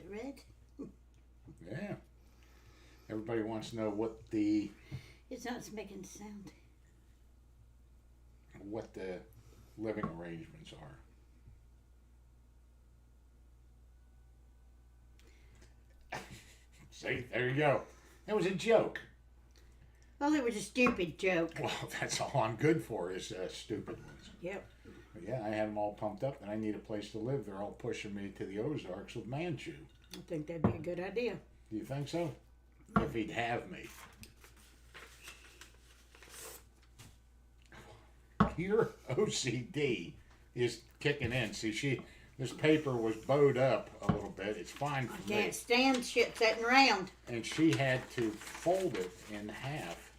it red? Yeah. Everybody wants to know what the It's not making sound. living arrangements are. See, there you go. That was a joke. Well, it was a stupid joke. Well, that's all I'm good for is stupid ones. Yep. But yeah, I had them all pumped up, and I need a place to live. They're all pushing me to the Ozarks with Manchu. I think that'd be a good idea. Do you think so? If he'd have me. Your OCD is kicking in. See, this paper was bowed up a little bit. It's fine for me. I can't stand shit sitting around. And she had to fold it in half.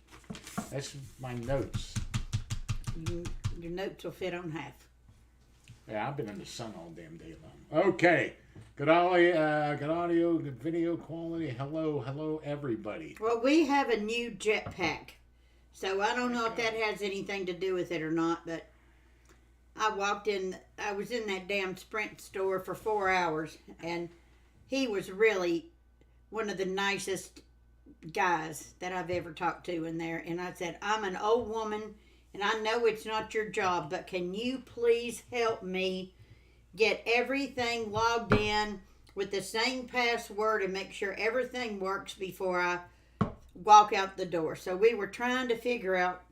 That's my notes. Your notes will fit on half. Yeah, I've been in the sun all damn day long. Okay. Good audio, good video quality. Hello, everybody. Well, we have a new jetpack. So I don't know if that has anything to do with it or not, but I was in that damn Sprint store for 4 hours, and he was really one of the nicest guys that I've ever talked to in there. And I said, I'm an old woman, and I know it's not your job, but can you please help me get everything logged in with the same password and make sure everything works before I walk out the door. So we were trying to figure out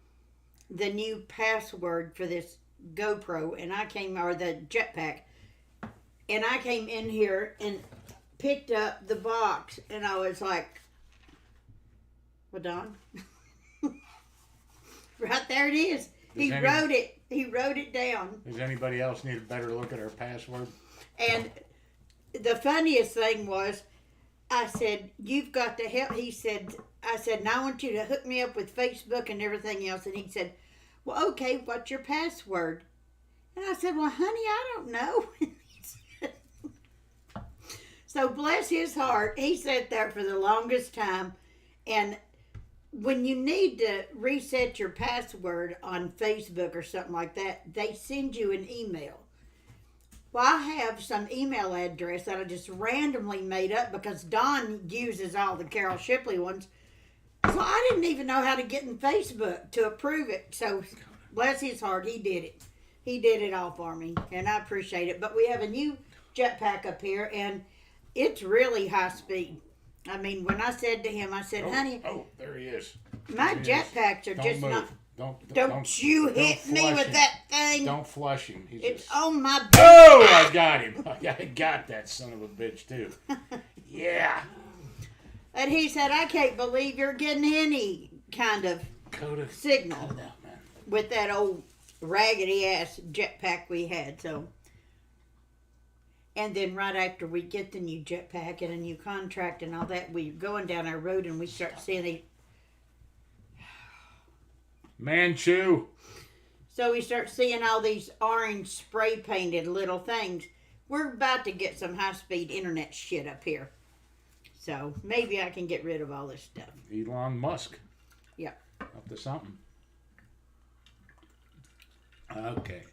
the new password for this GoPro, or the jetpack, and I came in here and picked up the box, and I was like, well, Don, right there it is. He wrote it down. Does anybody else need a better look at our password? And the funniest thing was, I said, you've got to help. I said, and I want you to hook me up with Facebook and everything else. And he said, well, okay, what's your password? And I said, well, honey, I don't know. So bless his heart, he sat there for the longest time. And when you need to reset your password on Facebook or something like that, they send you an email. Well, I have some email address that I just randomly made up because Don uses all the Carol Shipley ones. So I didn't even know how to get in Facebook to approve it. So bless his heart, he did it. He did it all for me, and I appreciate it. But we have a new jetpack up here, and it's really high speed. I mean, when I said to him, I said, honey. Oh, there he is. My jetpacks are just move. not. Don't you hit me with that thing. Don't flush him. It's on my back. Oh, I got him. I got that son of a bitch, too. Yeah. And he said, I can't believe you're getting any kind of signal with that old raggedy-ass jetpack we had. So, and then right after we get the new jetpack and a new contract and all that, we're going down our road and we start seeing these. Manchu. So we start seeing all these orange spray painted little things. We're about to get some high-speed internet shit up here. So maybe I can get rid of all this stuff. Elon Musk. Yep. Up to something. Okay.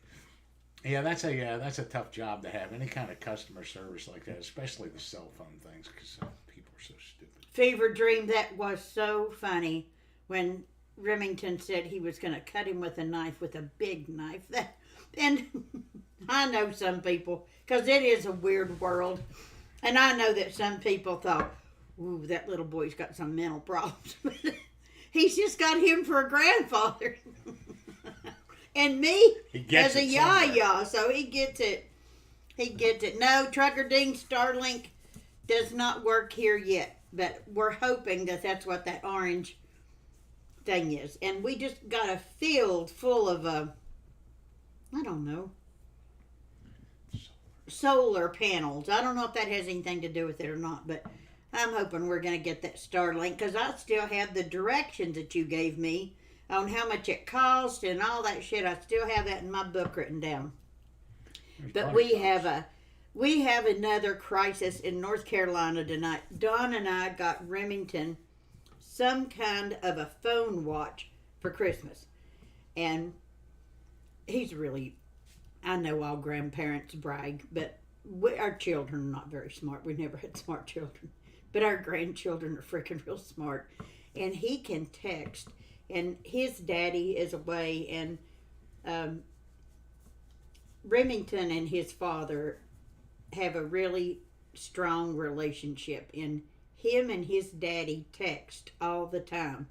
Yeah, that's a tough job to have. Any kind of customer service like that, especially the cell phone things, because people are so stupid. Fever dream, that was so funny when Remington said he was going to cut him with a knife, with a big knife. And I know some people, because it is a weird world, and I know that some people thought, ooh, that little boy's got some mental problems. He's just got him for a grandfather. And me as a yah-yah, so he gets it. He gets it. No, Trucker Dean Starlink does not work here yet, but we're hoping that that's what that orange thing is. And we just got a field full of, I don't know, solar panels. I don't know if that has anything to do with it or not, but I'm hoping we're going to get that Starlink, because I still have the directions that you gave me on how much it cost and all that shit. I still have that in my book written down. But we have another crisis in North Carolina tonight. Dawn and I got Remington some kind of a phone watch for Christmas. And he's really, I know all grandparents brag, but our children are not very smart. We never had smart children. But our grandchildren are freaking real smart. And he can text. And his daddy is away. And Remington and his father have a really strong relationship. And him and his daddy text all the time.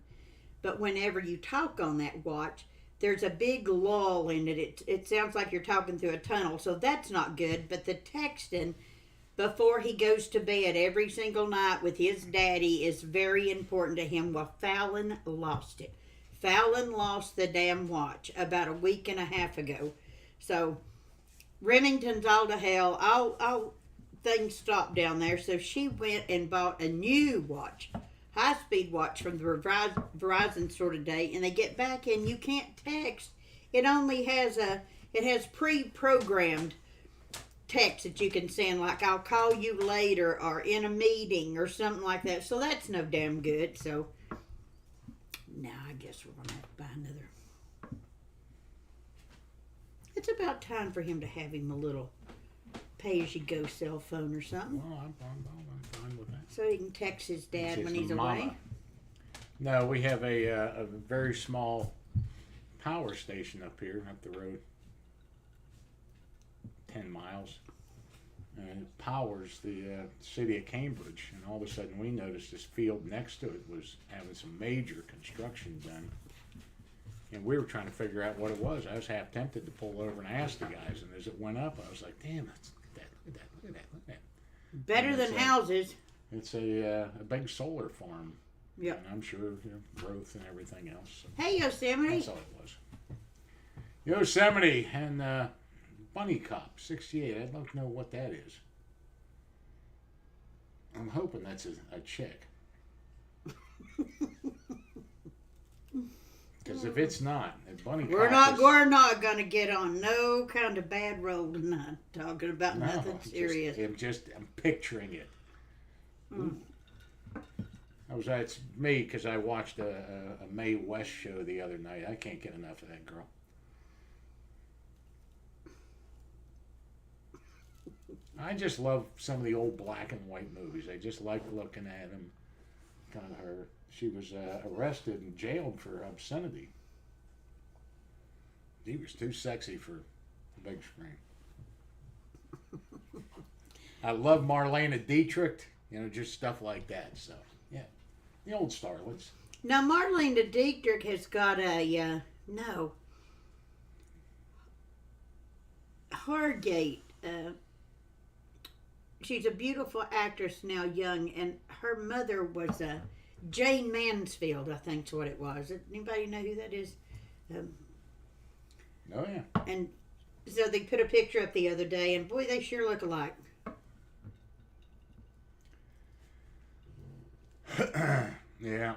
But whenever you talk on that watch, there's a big lull in it. It sounds like you're talking through a tunnel. So that's not good. But the texting before he goes to bed every single night with his daddy is very important to him. Well, Fallon lost it. Fallon lost the damn watch about a week and a half ago. So Remington's all to hell. All things stopped down there. So she went and bought a new watch, high-speed watch from the Verizon store today. And they get back and you can't text. It only has pre-programmed text that you can send, like I'll call you later or in a meeting or something like that. So that's no damn good. So now I guess we're going to have to buy another. It's about time for him to have him a little pay-as-you-go cell phone or something. Well, I'm fine with that. So he can text his dad when he's mama. away. No, we have a very small power station up here, up the road. 10 miles, and it powers the city of Cambridge. And all of a sudden we noticed this field next to it was having some major construction done, and we were trying to figure out what it was. I was half tempted to pull over and ask the guys, and as it went up I was like, damn, look at that. Better than houses. It's a big solar farm. Yep. And I'm sure growth and everything else. So Hey, Yosemite. that's all it was. Yosemite and Bunny Cop 68. I'd like to know what that is. I'm hoping that's a chick. Because if it's not, if Bunny We're Cop not gonna get on no kind of bad roll tonight. Talking about nothing serious. I'm picturing it. It's me because I watched a Mae West show the other night. I can't get enough of that girl. I just love some of the old black and white movies. I just like looking at them. Kind of her. She was arrested and jailed for obscenity. She was too sexy for the big screen. I love Marlena Dietrich. Just stuff like that. So, yeah. The old starlets. Now, Marlene Dietrich has got a, Hargate. She's a beautiful actress now, young, and her mother was Jane Mansfield, I think's what it was. Anybody know who that is? Oh, yeah. And so they put a picture up the other day, and boy, they sure look alike. Yeah.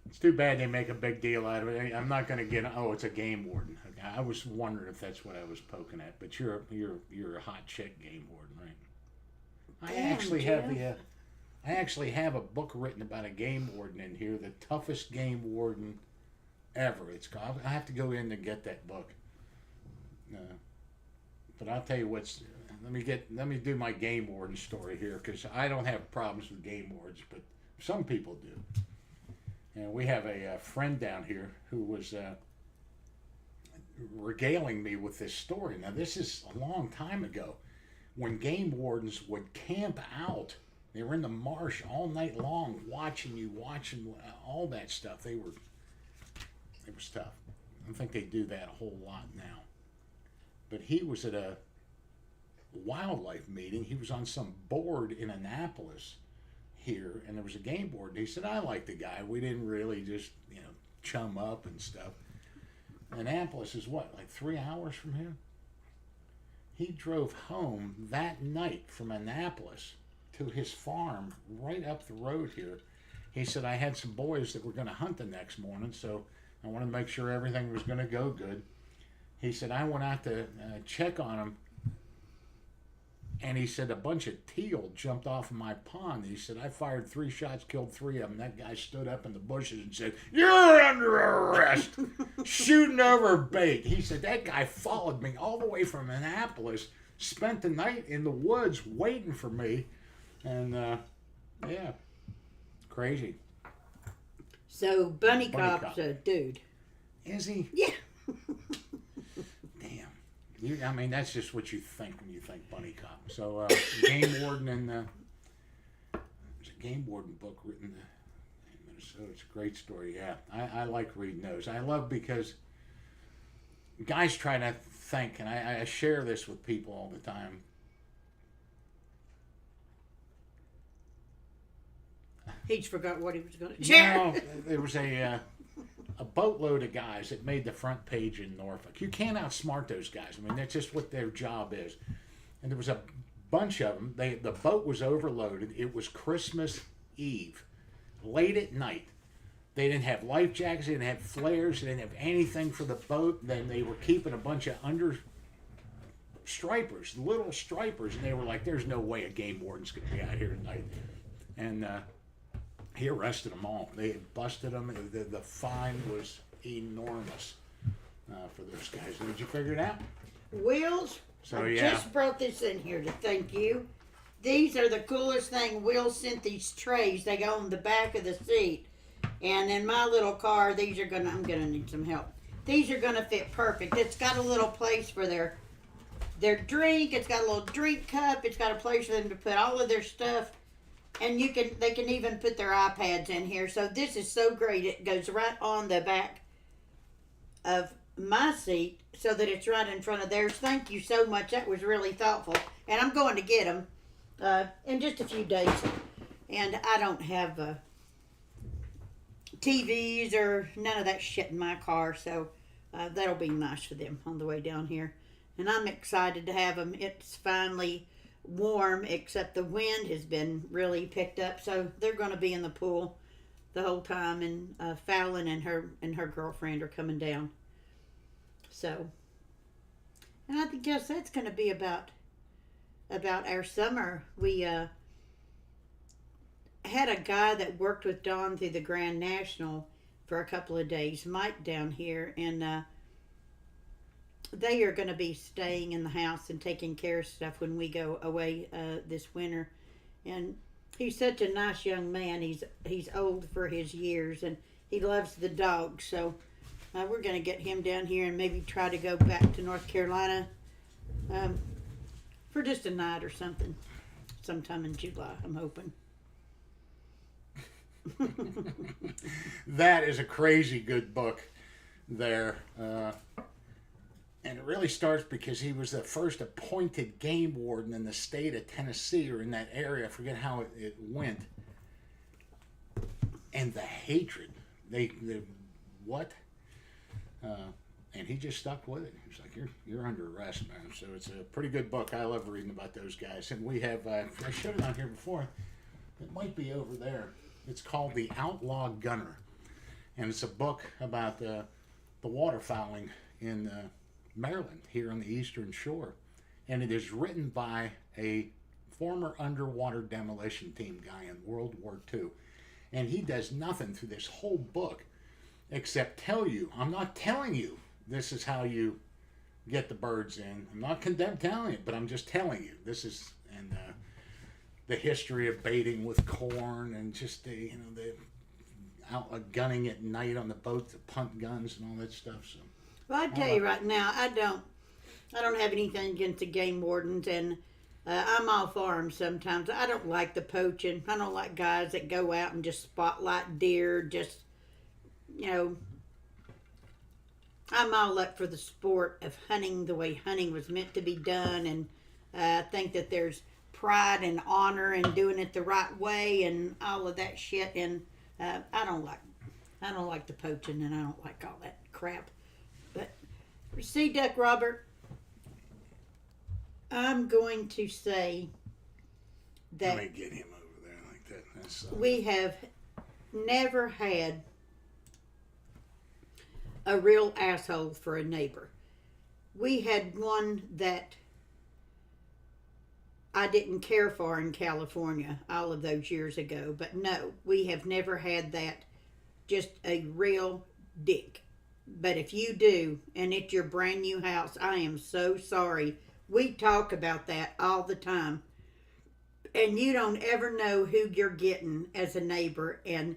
It's too bad they make a big deal out of it. I'm not going to get. Oh, it's a game warden. I was wondering if that's what I was poking at. But you're a hot chick game warden, right? I actually have a book written about a game warden in here, the toughest game warden ever. It's called. I have to go in and get that book. But I'll tell you what's. Let me do my game warden story here, because I don't have problems with game wardens, but some people do. And we have a friend down here who was regaling me with this story. Now, this is a long time ago when game wardens would camp out. They were in the marsh all night long watching all that stuff. It was tough. I don't think they do that a whole lot now. But he was at a wildlife meeting. He was on some board in Annapolis here, and there was a game board. He said, I like the guy. We didn't really just, chum up and stuff. Annapolis is what, like 3 hours from here? He drove home that night from Annapolis to his farm right up the road here. He said, I had some boys that were going to hunt the next morning, so I wanted to make sure everything was going to go good. He said, I went out to check on them, and he said, a bunch of teal jumped off of my pond. He said, I fired 3 shots, killed 3 of them. That guy stood up in the bushes and said, you're under arrest, shooting over bait. He said, that guy followed me all the way from Annapolis spent the night in the woods waiting for me. And, yeah, crazy. So Bunny Bunny Cop's Cop. a dude. Is he? Yeah. Damn. I mean, that's just what you think when you think Bunny Cop. So, Game Warden and there's a Game Warden book written in Minnesota. It's a great story. Yeah, I like reading those. I love because guys try to think, and I share this with people all the time. He just forgot what he was going to share. No, there was a boatload of guys that made the front page in Norfolk. You can't outsmart those guys. I mean, that's just what their job is. And there was a bunch of them. The boat was overloaded. It was Christmas Eve, late at night. They didn't have life jackets. They didn't have flares. They didn't have anything for the boat. Then they were keeping a bunch of stripers, little stripers, and they were like, "There's no way a game warden's going to be out here tonight." And he arrested them all. They had busted them. The fine was enormous for those guys. Did you figure it out? Wheels, So, I yeah. just brought this in here to thank you. These are the coolest thing. Will sent these trays. They go on the back of the seat. And in my little car, these are I'm gonna need some help. These are gonna fit perfect. It's got a little place for their drink. It's got a little drink cup. It's got a place for them to put all of their stuff. And they can even put their iPads in here. So this is so great. It goes right on the back of my seat so that it's right in front of theirs. Thank you so much. That was really thoughtful. And I'm going to get them in just a few days. And I don't have TVs or none of that shit in my car. So that'll be nice for them on the way down here. And I'm excited to have them. It's finally warm, except the wind has been really picked up, so they're going to be in the pool the whole time. And Fallon and her girlfriend are coming down. So, and I guess that's going to be about our summer. We had a guy that worked with Dawn through the Grand National for a couple of days, Mike, down here, and they are going to be staying in the house and taking care of stuff when we go away this winter. And he's such a nice young man. He's old for his years, and he loves the dogs. So we're going to get him down here and maybe try to go back to North Carolina for just a night or something, sometime in July, I'm hoping. That is a crazy good book there. And it really starts because he was the first appointed game warden in the state of Tennessee, or in that area. I forget how it went. And the hatred. They what? And he just stuck with it. He was like, you're under arrest, man. So it's a pretty good book. I love reading about those guys. And we have, I showed it on here before. It might be over there. It's called The Outlaw Gunner. And it's a book about the waterfowling in Maryland, here on the Eastern Shore. And it is written by a former underwater demolition team guy in World War II. And he does nothing through this whole book except tell you, I'm not telling you this is how you get the birds in. I'm not telling you, but I'm just telling you. This is, and the history of baiting with corn, and just the out gunning at night on the boat, the punt guns and all that stuff. So, well, I tell you right now, I don't have anything against the game wardens, and I'm all for them sometimes. I don't like the poaching. I don't like guys that go out and just spotlight deer. Just, I'm all up for the sport of hunting the way hunting was meant to be done, and I think that there's pride and honor in doing it the right way and all of that shit. And I don't like the poaching, and I don't like all that crap. But see, Duck Robert, I'm going to say that let me get him over there like that. That's, we have never had a real asshole for a neighbor. We had one that I didn't care for in California all of those years ago, but no, we have never had that, just a real dick. But if you do, and it's your brand new house, I am so sorry We talk about that all the time. And you don't ever know who you're getting as a neighbor, and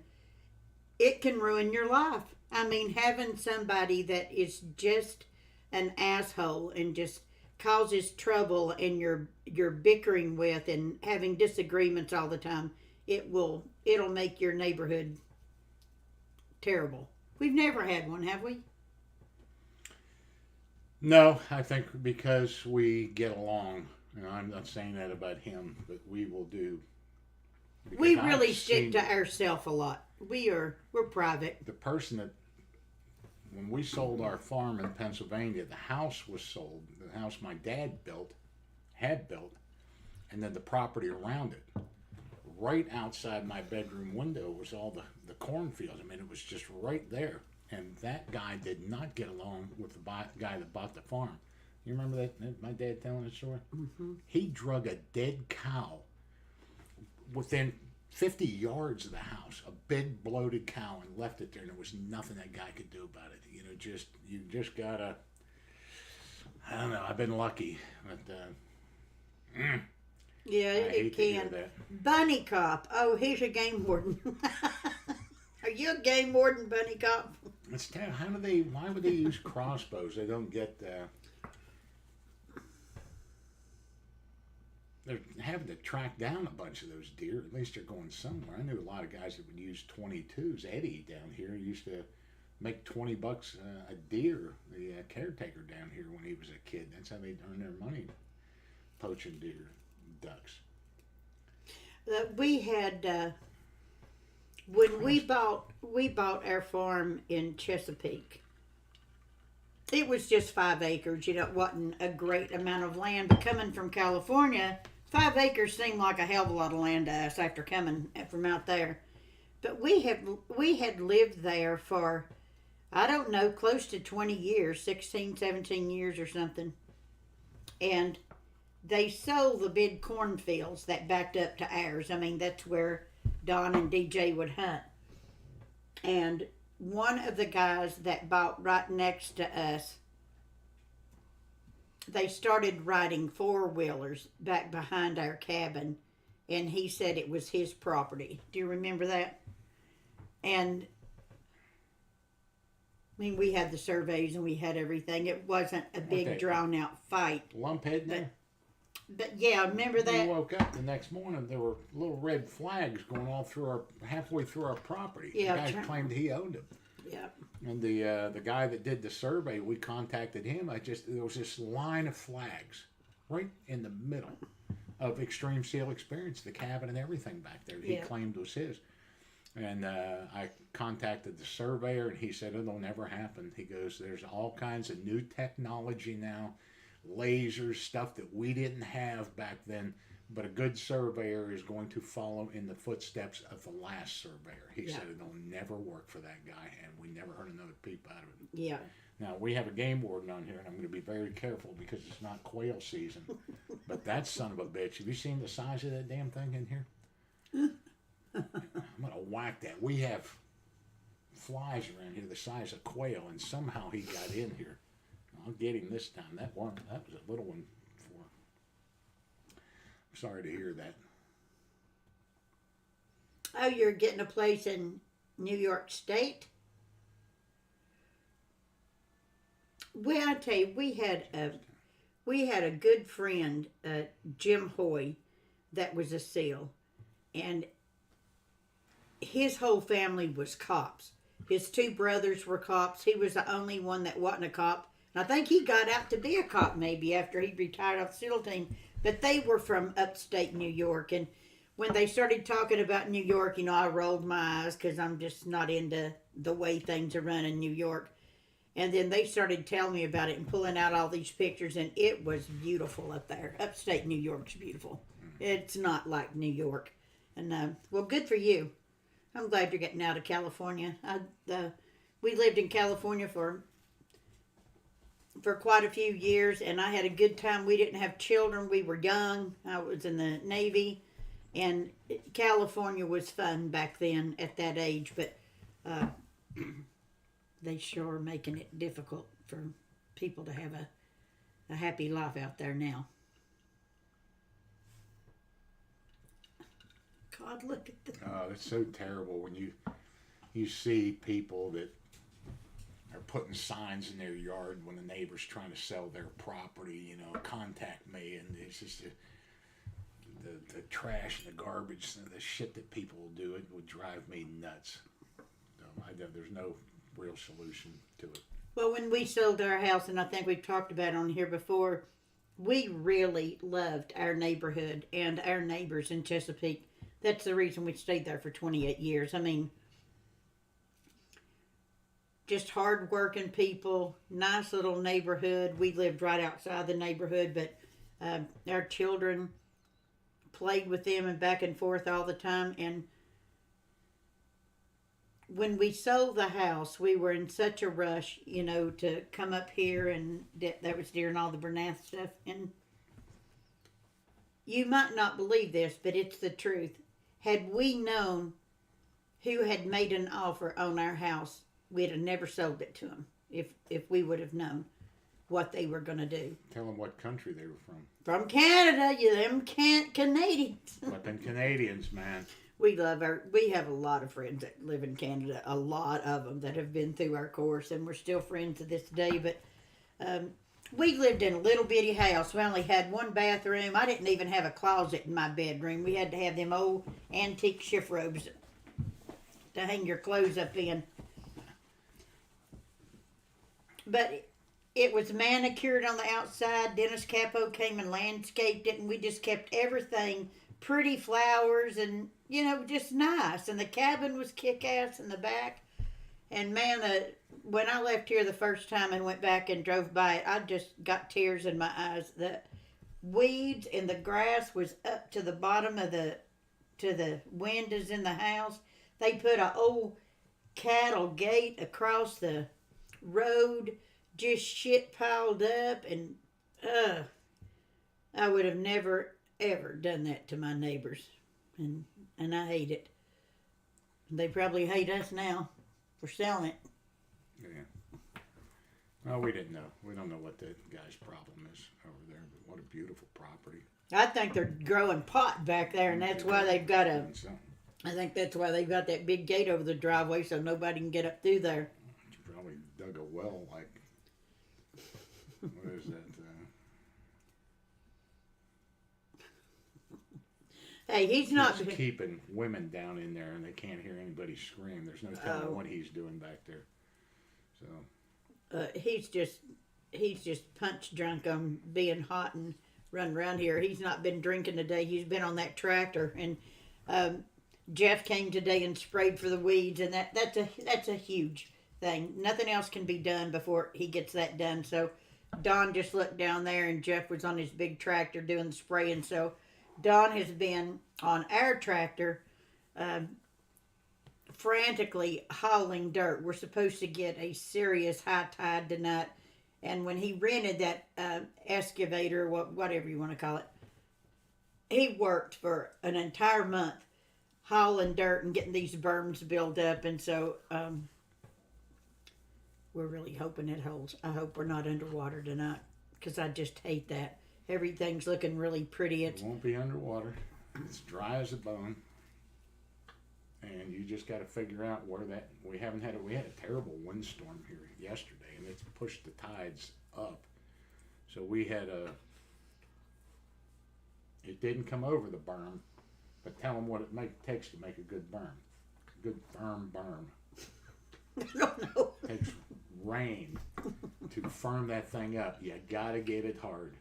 it can ruin your life. I mean, having somebody that is just an asshole and just causes trouble and you're bickering with and having disagreements all the time, it'll make your neighborhood terrible. We've never had one, have we? No, I think because we get along. I'm not saying that about him, but we will do. We Because really I've stick seen to ourselves a lot. We're private. the person that when we sold our farm in Pennsylvania, the house was sold. The house my dad had built, and then the property around it. Right outside my bedroom window was all the cornfields. I mean, it was just right there. And that guy did not get along with the guy that bought the farm. You remember that my dad telling the story? Mm-hmm. He drug a dead cow within 50 yards of the house, a big bloated cow, and left it there, and there was nothing that guy could do about it. You just gotta. I don't know. I've been lucky, but Yeah, I it hate to hear can. that. Bunny cop. Oh, he's a game warden. Are you a game warden, bunny cop? It's how do they? Why would they use crossbows? They don't get. They're having to track down a bunch of those deer. At least they're going somewhere. I knew a lot of guys that would use 22s. Eddie down here used to make $20 a deer. The caretaker down here when he was a kid. That's how they earn their money, poaching deer, ducks. We had when we bought our farm in Chesapeake. It was just 5 acres. It wasn't a great amount of land. But coming from California, 5 acres seemed like a hell of a lot of land to us after coming from out there. But we had lived there for, I don't know, close to 20 years, 16, 17 years or something. And they sold the big cornfields that backed up to ours. I mean, that's where Don and DJ would hunt. And one of the guys that bought right next to us, they started riding 4-wheelers back behind our cabin, and he said it was his property. Do you remember that? And I mean, we had the surveys and we had everything. It wasn't a big Okay. drawn out fight. Lumphead there? But yeah, remember We that? woke up the next morning. There were little red flags going all through halfway through our property. Yeah, The guy claimed he owned them. Yeah. And the guy that did the survey, we contacted him. There was this line of flags right in the middle of Extreme Seal Experience, the cabin and everything back there. He Yeah. claimed was his. And I contacted the surveyor, and he said it'll never happen. He goes, there's all kinds of new technology now, lasers, stuff that we didn't have back then. But a good surveyor is going to follow in the footsteps of the last surveyor. He Yeah. said it'll never work for that guy, and we never heard another peep out of it. Yeah. Now, we have a game warden on here, and I'm going to be very careful because it's not quail season. But that son of a bitch, have you seen the size of that damn thing in here? I'm going to whack that. We have flies around here the size of quail, and somehow he got in here. I'll get him this time. That was a little one before. Sorry to hear that. Oh, you're getting a place in New York State? Well, I tell you, we had a good friend, Jim Hoy, that was a SEAL, and his whole family was cops. His 2 brothers were cops. He was the only one that wasn't a cop. And I think he got out to be a cop maybe after he retired off the SEAL team. But they were from upstate New York. And when they started talking about New York, I rolled my eyes because I'm just not into the way things are run in New York. And then they started telling me about it and pulling out all these pictures. And it was beautiful up there. Upstate New York's beautiful. It's not like New York. And, well, good for you. I'm glad you're getting out of California. We lived in California for quite a few years, and I had a good time. We didn't have children. We were young. I was in the Navy, and California was fun back then at that age, but they sure are making it difficult for people to have a happy life out there now. God, look at the... Oh, it's so terrible when you see people that are putting signs in their yard when the neighbor's trying to sell their property, you know, contact me, and it's just the trash and the garbage and the shit that people will do, it would drive me nuts. So there's no real solution to it. Well, when we sold our house, and I think we've talked about it on here before, we really loved our neighborhood and our neighbors in Chesapeake. That's the reason we stayed there for 28 years. I mean, just hard-working people, nice little neighborhood. We lived right outside the neighborhood, but our children played with them and back and forth all the time. And when we sold the house, we were in such a rush, you know, to come up here, and that was during all the Bernath stuff. And you might not believe this, but it's the truth. Had we known who had made an offer on our house, we'd have never sold it to them if we would have known what they were going to do. Tell them what country they were from. From Canada, you them Canadians. Flipping Canadians, man. We have a lot of friends that live in Canada, a lot of them that have been through our course, and we're still friends to this day. But we lived in a little bitty house. We only had one bathroom. I didn't even have a closet in my bedroom. We had to have them old antique shift robes to hang your clothes up in. But it was manicured on the outside. Dennis Capo came and landscaped it, and we just kept everything pretty, flowers, and, you know, just nice. And the cabin was kick-ass in the back. And man, when I left here the first time and went back and drove by it, I just got tears in my eyes. The weeds and the grass was up to the bottom of the windows in the house. They put an old cattle gate across the road, just shit piled up, and I would have never ever done that to my neighbors, and I hate it. They probably hate us now for selling it. Yeah. No, we didn't know. We don't know what that guy's problem is over there, but what a beautiful property. I think they're growing pot back there, and that's why they've got I think that's why they've got that big gate over the driveway so nobody can get up through there. You probably dug a well like, what is that? Hey, he's not keeping women down in there, and they can't hear anybody scream. There's no telling what he's doing back there. So he's just punch drunk on being hot and running around here. He's not been drinking today. He's been on that tractor, and Jeff came today and sprayed for the weeds, and that's a huge thing. Nothing else can be done before he gets that done. So Don just looked down there, and Jeff was on his big tractor doing the spraying. So Don has been on our tractor frantically hauling dirt. We're supposed to get a serious high tide tonight, and when he rented that excavator, whatever you want to call it, he worked for an entire month hauling dirt and getting these berms built up, and so we're really hoping it holds. I hope we're not underwater tonight, because I just hate that. Everything's looking really pretty. It won't be underwater. It's dry as a bone. And you just got to figure out where that... We had a terrible windstorm here yesterday, and it's pushed the tides up. So we had it didn't come over the berm, but tell them what it takes to make a good berm. A good firm berm. I don't know. It takes rain to firm that thing up. You got to get it hard.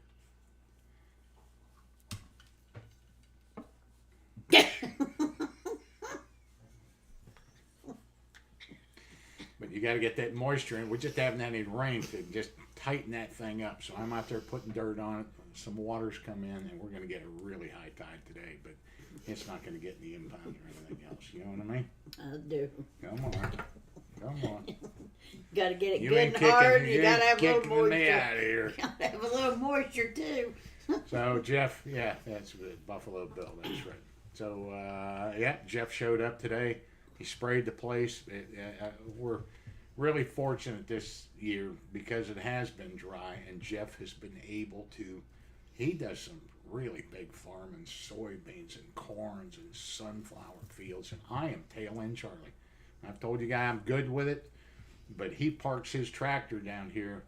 But you got to get that moisture in. We just haven't had any rain to just tighten that thing up. So I'm out there putting dirt on it. Some water's come in, and we're going to get a really high tide today. But it's not going to get in the impound or anything else. You know what I mean? I do. Come on. Got to get it good and hard. You got to have a little moisture. Me out of here. Got to have a little moisture too. So Jeff, yeah, that's Buffalo Bill. That's right. So Jeff showed up today. He sprayed the place. We're really fortunate this year because it has been dry, and Jeff has been able to. He does some really big farming, soybeans and corns and sunflower fields, and I am tail end Charlie. I've told you guys I'm good with it, but he parks his tractor down here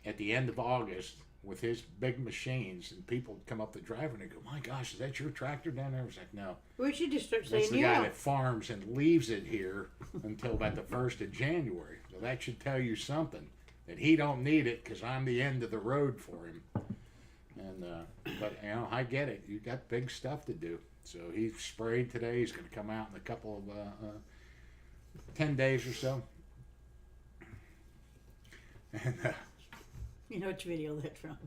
at the end of August with his big machines, and people come up the driveway and they go, "My gosh, is that your tractor down there?" I was like, "No, We should just start that's saying, the guy yeah. that farms and leaves it here until about the 1st of January." So that should tell you something, that he don't need it because I'm the end of the road for him. And but I get it. You got big stuff to do. So he sprayed today. He's going to come out in a couple of 10 days or so. And You know which video that's from?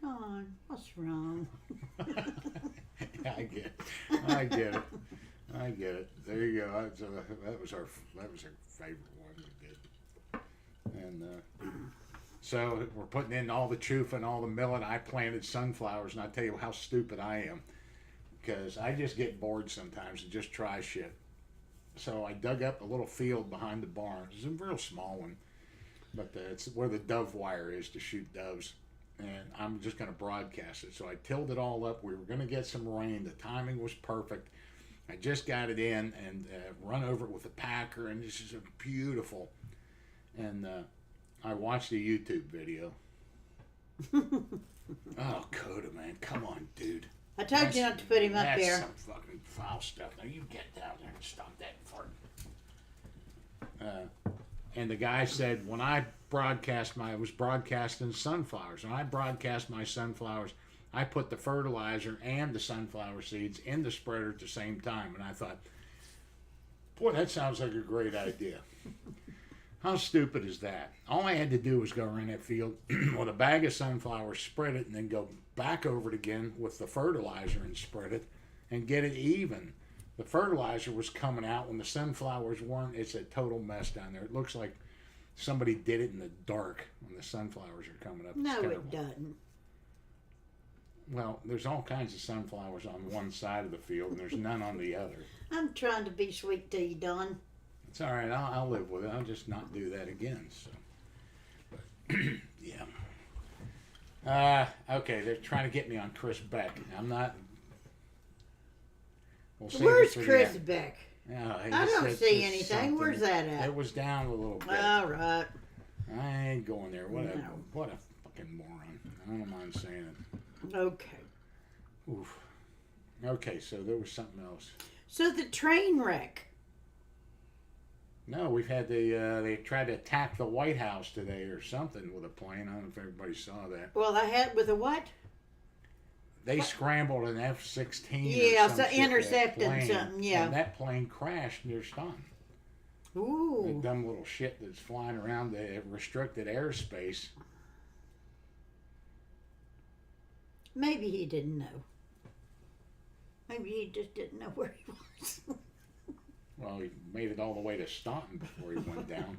Don, what's wrong? I get it. There you go. That was our favorite one we did. And so we're putting in all the chufa and all the millet. I planted sunflowers, and I tell you how stupid I am, because I just get bored sometimes and just try shit. So I dug up a little field behind the barn. It's a real small one, but it's where the dove wire is to shoot doves. And I'm just going to broadcast it. So I tilled it all up. We were going to get some rain. The timing was perfect. I just got it in and run over it with a packer, and this is beautiful. And I watched a YouTube video. Oh, Coda, man, come on, dude. I told you not to put him up That's there. some fucking foul stuff. Now you get down there and stop that fart. And the guy said, when I was broadcasting sunflowers. When I broadcast my sunflowers, I put the fertilizer and the sunflower seeds in the spreader at the same time. And I thought, boy, that sounds like a great idea. How stupid is that? All I had to do was go around that field with a bag of sunflowers, spread it, and then go back over it again with the fertilizer and spread it and get it even. The fertilizer was coming out when the sunflowers weren't. It's a total mess down there. It looks like somebody did it in the dark when the sunflowers are coming up. No, it doesn't. Well, there's all kinds of sunflowers on one side of the field, and there's none on the other. I'm trying to be sweet to you, Don. It's all right. I'll live with it. I'll just not do that again. So, but, yeah. Okay, they're trying to get me on Chris Beck. I'm not. We'll save Where's it for Chris the end. Beck? Yeah, I don't see anything. something. Where's that at? It was down a little bit. All right. I ain't going there. What a No. what a fucking moron. I don't mind saying it. Okay. Oof. Okay, so there was something else. So the train wreck. No, we've had they tried to attack the White House today or something with a plane. I don't know if everybody saw that. Well, I had with a what? They scrambled an F-16. Yeah, or some so shit, intercepting that plane, something, yeah. And that plane crashed near Staunton. Ooh. That dumb little shit that's flying around the restricted airspace. Maybe he didn't know. Maybe he just didn't know where he was. Well, he made it all the way to Staunton before he went down.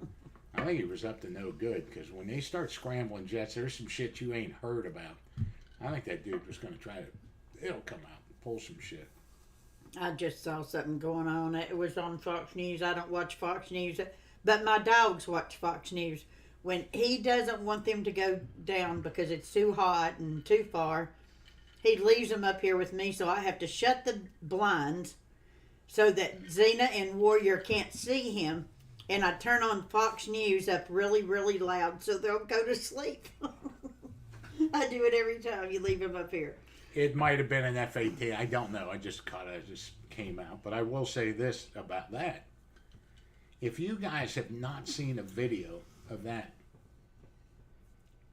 I think he was up to no good, because when they start scrambling jets, there's some shit you ain't heard about. I think that dude was going to try to, it'll come out and pull some shit. I just saw something going on. It was on Fox News. I don't watch Fox News, but my dogs watch Fox News. When he doesn't want them to go down because it's too hot and too far, he leaves them up here with me, so I have to shut the blinds so that Xena and Warrior can't see him, and I turn on Fox News up really, really loud so they'll go to sleep. I do it every time you leave him up here. It might have been an F-18. I don't know. I just caught it. It just came out. But I will say this about that. If you guys have not seen a video of that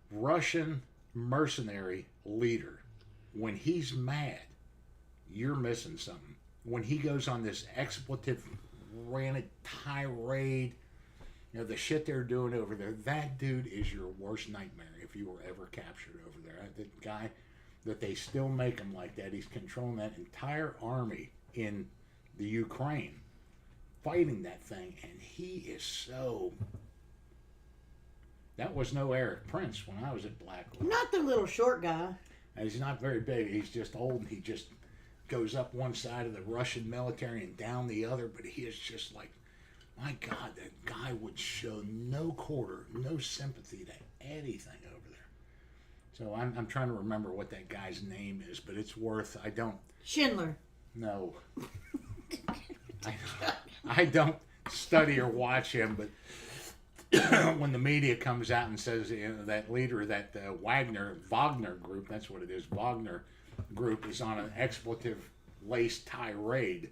Russian mercenary leader, when he's mad, you're missing something. When he goes on this expletive ranted tirade, you know, the shit they're doing over there, that dude is your worst nightmare if you were ever captured over there. The guy that they still make him like that, he's controlling that entire army in the Ukraine, fighting that thing, and he is so... That was no Eric Prince when I was at Blackwood. Not the little short guy. And he's not very big. He's just old, and he just goes up one side of the Russian military and down the other, but he is just like My God, that guy would show no quarter, no sympathy to anything over there. So I'm trying to remember what that guy's name is, but it's worth. I don't. Schindler. No. I don't study or watch him, but when the media comes out and says, that leader of that Wagner group, that's what it is, Wagner group is on an expletive-laced tirade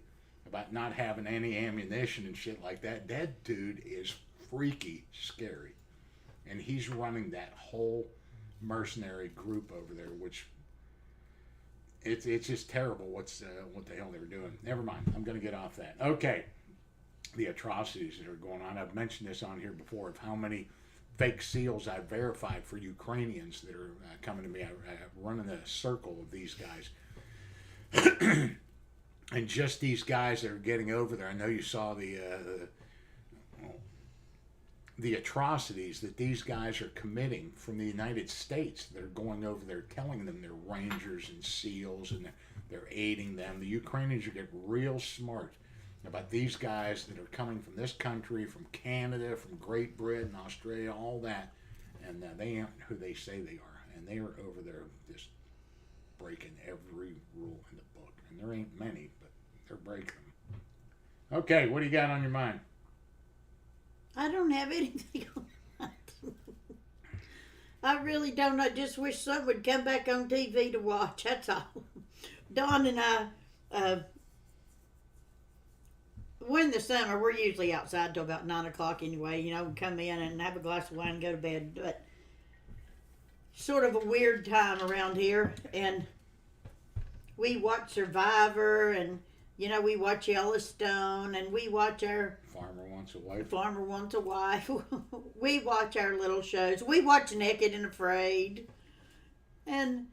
about not having any ammunition and shit like that. That dude is freaky scary. And he's running that whole mercenary group over there, which it's just terrible what the hell they were doing. Never mind. I'm going to get off that. Okay. The atrocities that are going on. I've mentioned this on here before of how many fake SEALs I've verified for Ukrainians that are coming to me. I'm running a circle of these guys. And just these guys that are getting over there. I know you saw the atrocities that these guys are committing from the United States. They're going over there telling them they're Rangers and SEALs and they're aiding them. The Ukrainians are getting real smart about these guys that are coming from this country, from Canada, from Great Britain, Australia, all that. And they aren't who they say they are. And they are over there just breaking every rule in the book. And there ain't many, but they're breaking them. Okay, what do you got on your mind? I don't have anything on that. I really don't. I just wish someone would come back on TV to watch. That's all. Dawn and I, when the summer, we're usually outside till about 9 o'clock anyway. You know, we come in and have a glass of wine and go to bed. But sort of a weird time around here. And we watch Survivor and, you know, we watch Yellowstone and we watch our Farmer Wants a Wife. Farmer Wants a Wife. We watch our little shows. We watch Naked and Afraid. And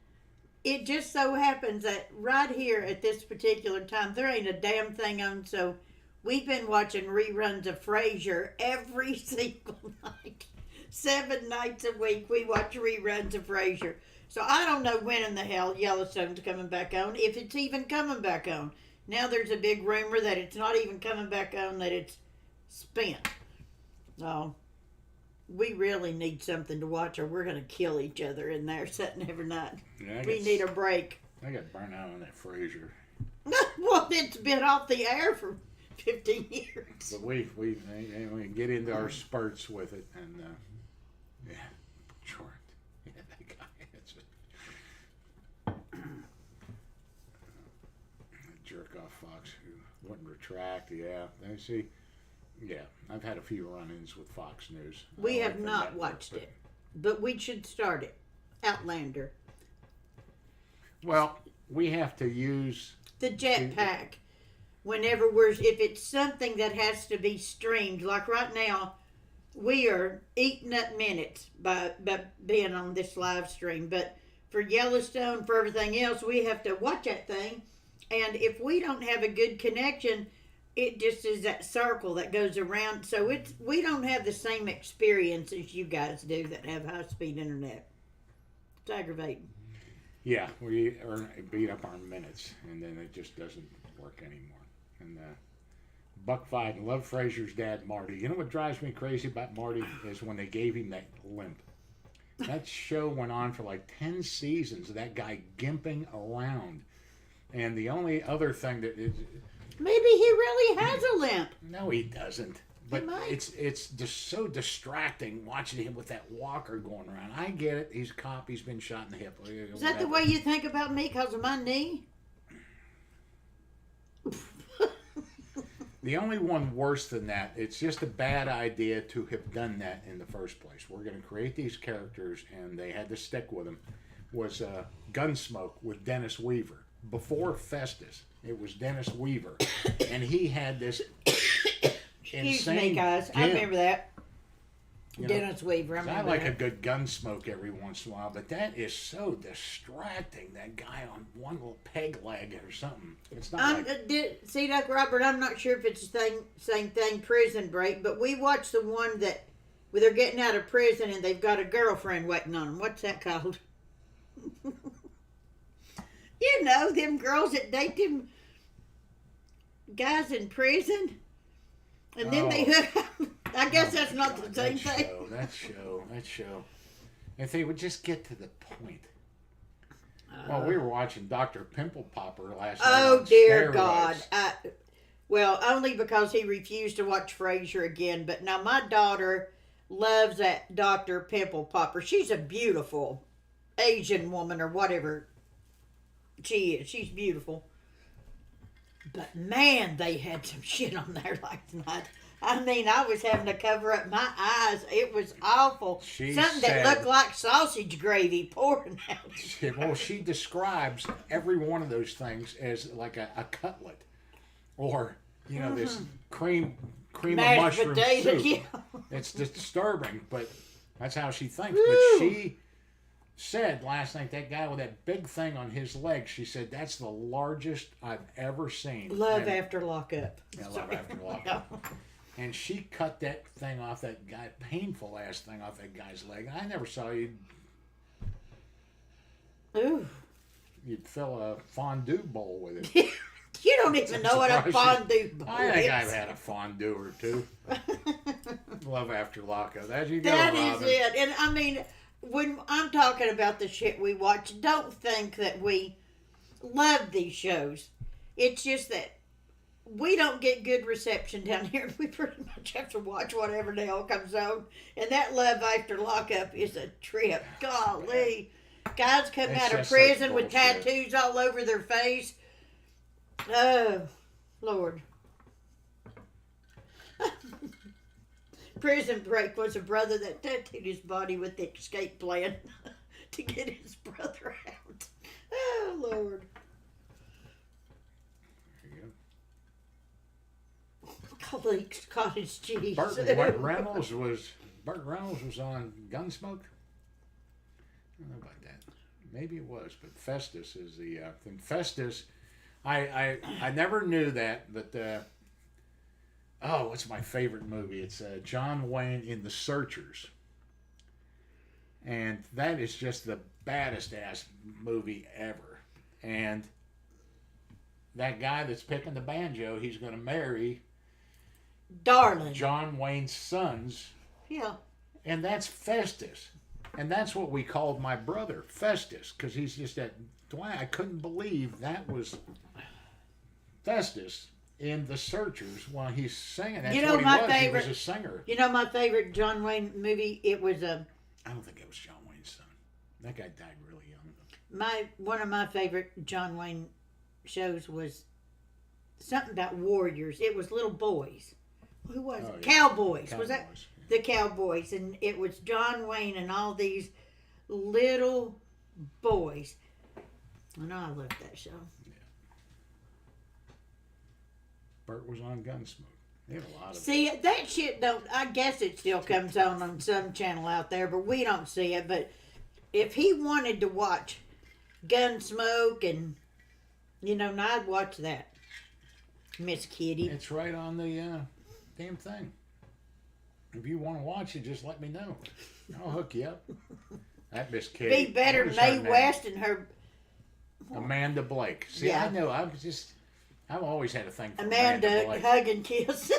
it just so happens that right here at this particular time, there ain't a damn thing on. So we've been watching reruns of Frasier every single night. 7 nights a week we watch reruns of Frasier. So I don't know when in the hell Yellowstone's coming back on, if it's even coming back on. Now there's a big rumor that it's not even coming back on, that it's spent. Oh, we really need something to watch or we're going to kill each other in there sitting every night. Yeah, we need a break. I got burnt out on that Frasier. Well, it's been off the air for 15 years. But we get into our spurts with it, and yeah, sure. Yeah, that guy. Jerk off Fox who wouldn't retract. Yeah, I see. Yeah, I've had a few run-ins with Fox News. We have not watched it, but we should start it. Outlander. Well, we have to use the jetpack whenever if it's something that has to be streamed. Like right now, we are eating up minutes by being on this live stream. But for Yellowstone, for everything else, we have to watch that thing. And if we don't have a good connection, it just is that circle that goes around. So we don't have the same experience as you guys do that have high-speed internet. It's aggravating. Yeah, we beat up our minutes, and then it just doesn't work anymore. And Buck Fiden, love Frasier's dad, Marty. You know what drives me crazy about Marty is when they gave him that limp. That show went on for like 10 seasons, that guy gimping around. And the only other thing that is... Maybe he really has a limp. No, he doesn't. But it's just so distracting watching him with that walker going around. I get it. He's a cop. He's been shot in the hip. Is that the way you think about me because of my knee? The only one worse than that, it's just a bad idea to have done that in the first place. We're going to create these characters, and they had to stick with them, was Gunsmoke with Dennis Weaver. Before Festus, it was Dennis Weaver. And he had this Excuse me, guys. I remember that. Dennis Weaver. I like a good Gunsmoke every once in a while, but that is so distracting. That guy on one little peg leg or something. It's not see, Doc Robert, I'm not sure if it's the same thing, Prison Break, but we watched the one where they're getting out of prison and they've got a girlfriend waiting on them. What's that called? You know, them girls that date them guys in prison. And then they hook up. I guess that's not the same thing. That show. If they would just get to the point. Well, we were watching Dr. Pimple Popper last night. Oh, on dear steroids. God. Well, only because he refused to watch Frasier again. But now my daughter loves that Dr. Pimple Popper. She's a beautiful Asian woman or whatever she is. She's beautiful. But man, they had some shit on there last night. I mean, I was having to cover up my eyes. It was awful. Something that looked like sausage gravy pouring out. Well, she describes every one of those things as like a cutlet. Or, this cream Mashed of mushroom potatoes, soup. yeah. It's disturbing, but that's how she thinks. Woo. But she said last night, that guy with that big thing on his leg, she said, that's the largest I've ever seen. Love after lockup. Yeah, love after lockup. And she cut that thing off that guy, painful ass thing off that guy's leg. I never saw you. Ooh. You'd fill a fondue bowl with it. You don't even know what a fondue bowl is. I think I've had a fondue or two. Love after lockup. There you go, That Robin. is it. And I mean, when I'm talking about the shit we watch, don't think that we love these shows. It's just that we don't get good reception down here. We pretty much have to watch whatever the hell comes on. And that Love After Lockup is a trip. Golly. Guys come out of prison with tattoos all over their face. Oh, Lord. Prison Break was a brother that tattooed his body with the escape plan to get his brother out. Oh, Lord. Colleagues, cottage cheese. Burt Reynolds was on Gunsmoke. I don't know about that. Maybe it was, but Festus is the thing. Festus, I never knew that, but what's my favorite movie? It's John Wayne in The Searchers, and that is just the baddest ass movie ever. And that guy that's picking the banjo, he's going to marry Darling. John Wayne's sons. Yeah. And that's Festus. And that's what we called my brother, Festus, because he's just that. Dwight, I couldn't believe that was Festus in The Searchers while he's singing. That's what he was. He was a singer. You know my favorite John Wayne movie? It was I don't think it was John Wayne's son. That guy died really young. One of my favorite John Wayne shows was something about warriors. It was little boys. Who was it? Yeah. Cowboys. Was that the Cowboys? And it was John Wayne and all these little boys. I know I loved that show. Yeah. Burt was on Gunsmoke. They had a lot of See, that shit don't... I guess it still comes on some channel out there, but we don't see it. But if he wanted to watch Gunsmoke and, I'd watch that. Miss Kitty. It's right on the damn thing. If you want to watch it, just let me know. I'll hook you up. That Miss Kitty. Be better than Mae West and her... Amanda Blake. See, yeah. I know. I've always had a thing for Amanda Blake. Hug and Kiss.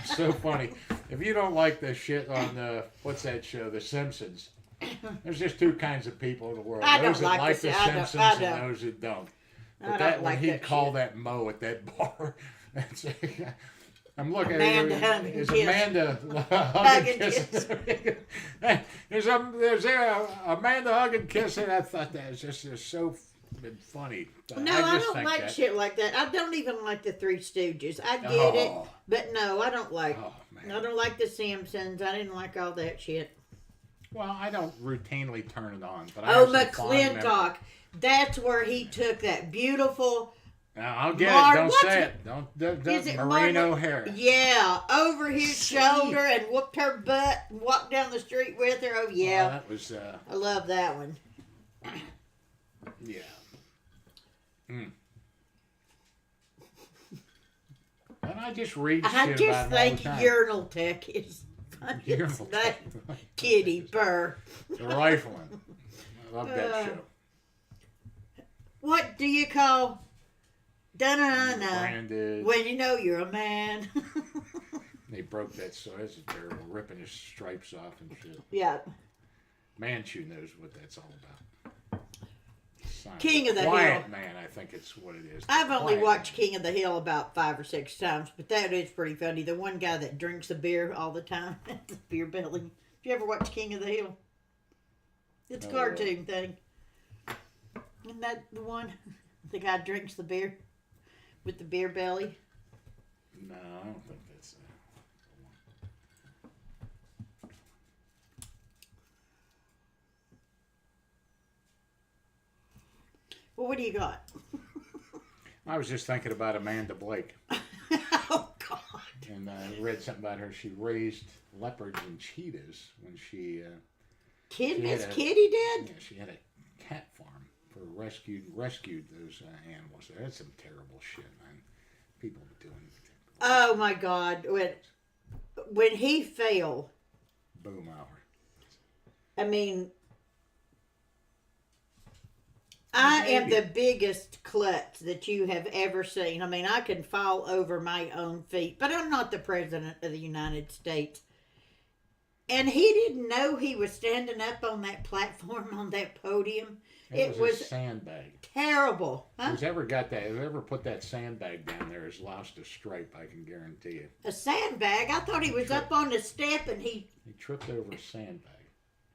So funny. If you don't like this shit on what's that show, The Simpsons, there's just two kinds of people in the world. Those that like The Simpsons and those that don't. But that when he'd call that Mo at that bar, I'm looking Amanda at it. Is Amanda Hug and Kiss? There's Amanda Hug and Kiss, and I thought that was just so funny. No, I don't like shit like that. I don't even like the Three Stooges. I get it, but no, I don't like. I don't like the Simpsons. I didn't like all that shit. Well, I don't routinely turn it on, but McClintock. That's where he took that beautiful. Now, I'll get it. Don't say it. Don't Maureen O'Hara. Yeah, over his shoulder and whooped her butt and walked down the street with her. Oh yeah, that was. I love that one. Yeah. Mm. And I just read shit I just think Urinal Tech is funny. Kitty Burr. The Rifleman. I love that show. What do you call Da-na-na. Branded. When you know you're a man. They broke that, so that's terrible. Ripping his stripes off and shit. Yeah. Manchu knows what that's all about. King of the Quiet Hill. Man, I think it's what it is. I've only Quiet watched Man. King of the Hill about 5 or 6 times, but that is pretty funny. The one guy that drinks a beer all the time, the beer belly. Have you ever watched King of the Hill? It's a cartoon thing. Isn't that the one? The guy drinks the beer with the beer belly. No, I don't think that's Well, what do you got? I was just thinking about Amanda Blake. Oh, God. And I read something about her. She raised leopards and cheetahs when she... Kid, She had Miss a- Kitty did? yeah, she had a cat farm for rescued those animals. That's some terrible shit, man. People doing... Oh, my God. When he fell, Boom hour. I mean... I am the biggest klutz that you have ever seen. I mean, I can fall over my own feet, but I'm not the president of the United States. And he didn't know he was standing up on that platform, on that podium. It was a sandbag. terrible. Huh? Who's ever put that sandbag down there has lost a stripe, I can guarantee you. A sandbag? I thought he was up on the step and he... He tripped over a sandbag.